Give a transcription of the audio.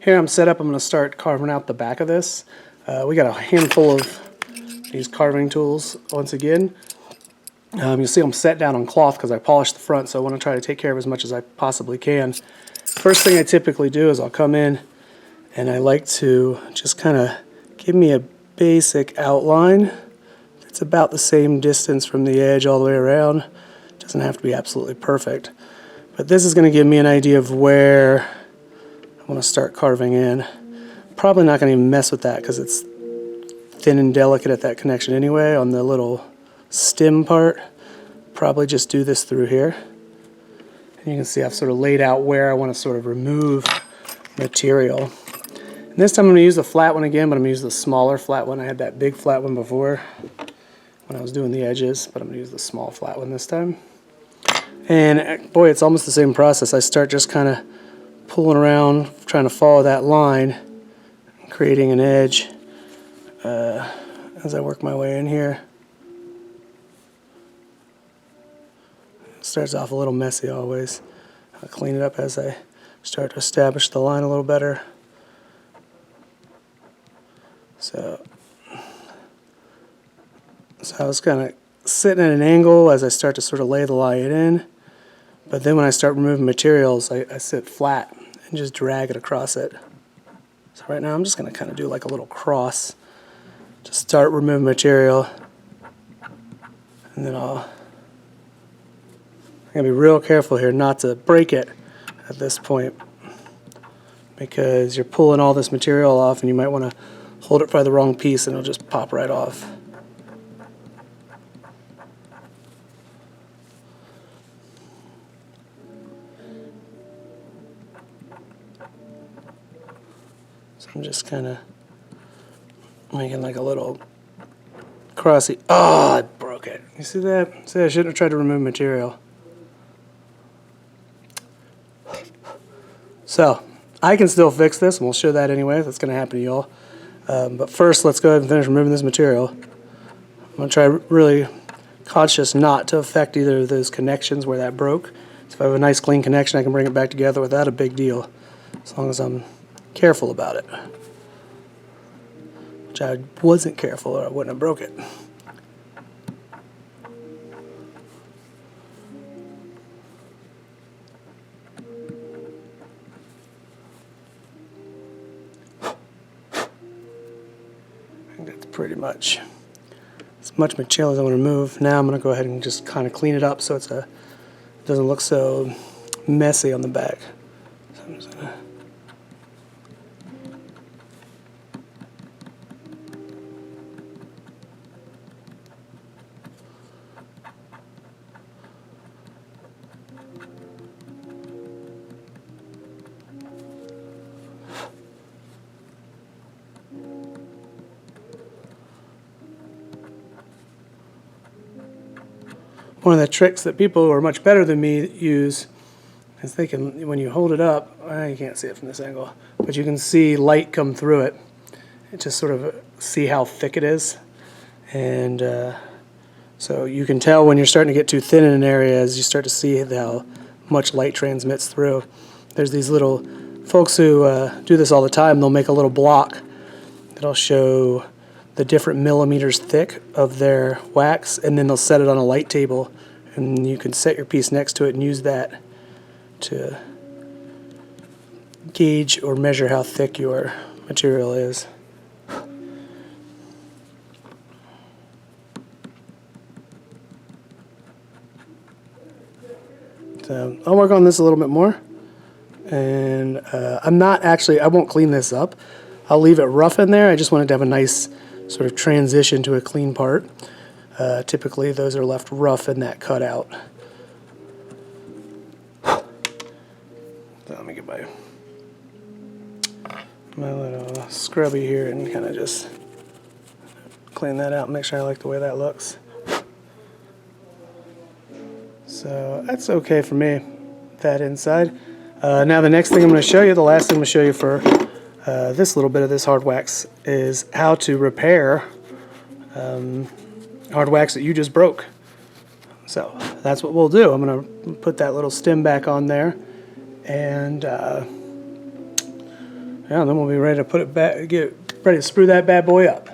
here I'm set up. I'm going to start carving out the back of this. We got a handful of these carving tools once again. You'll see I'm set down on cloth because I polished the front, so I want to try to take care of as much as I possibly can. First thing I typically do is I'll come in and I like to just kind of give me a basic outline. It's about the same distance from the edge all the way around. It doesn't have to be absolutely perfect. But this is going to give me an idea of where I want to start carving in. Probably not going to even mess with that because it's thin and delicate at that connection anyway on the little stem part. Probably just do this through here. And you can see I've sort of laid out where I want to sort of remove material. And this time I'm going to use the flat one again, but I'm going to use the smaller flat one. I had that big flat one before when I was doing the edges, but I'm going to use the small flat one this time. And boy, it's almost the same process. I start just kind of pulling around, trying to follow that line, creating an edge as I work my way in here. It starts off a little messy always. I'll clean it up as I start to establish the line a little better. So I was kind of sitting at an angle as I start to sort of lay the line in. But then when I start removing materials, I sit flat and just drag it across it. So right now I'm just going to kind of do like a little cross. Just start removing material. And then I'm going to be real careful here not to break it at this point, because you're pulling all this material off and you might want to hold it by the wrong piece and it'll just pop right off. So I'm just kind of making like a little crossy. Oh, I broke it. You see that? See, I shouldn't have tried to remove material. So I can still fix this, and we'll show that anyway. That's going to happen to y'all. But first, let's go ahead and finish removing this material. I'm going to try really cautious not to affect either of those connections where that broke. So if I have a nice clean connection, I can bring it back together without a big deal, as long as I'm careful about it. Which I wasn't careful, or I wouldn't have broke it. I think that's pretty much as much material as I want to remove. Now I'm going to go ahead and just kind of clean it up so it doesn't look so messy on the back. So I'm just gonna one of the tricks that people who are much better than me use is they can, when you hold it up, you can't see it from this angle, but you can see light come through it. It just sort of see how thick it is. And so you can tell when you're starting to get too thin in an area as you start to see how much light transmits through. There's these little folks who do this all the time. They'll make a little block that'll show the different millimeters thick of their wax, and then they'll set it on a light table, and you can set your piece next to it and use that to gauge or measure how thick your material is. So I'll work on this a little bit more, and I won't clean this up. I'll leave it rough in there. I just wanted to have a nice sort of transition to a clean part. Typically those are left rough in that cutout. So let me get my little scrubby here and kind of just clean that out and make sure I like the way that looks. So that's okay for me, that inside. Now the next thing I'm going to show you, the last thing I'm going to show you for this little bit of this hard wax, is how to repair hard wax that you just broke. So that's what we'll do. I'm going to put that little stem back on there, and Yeah, then we'll be ready to put it back, get ready to sprue that bad boy up.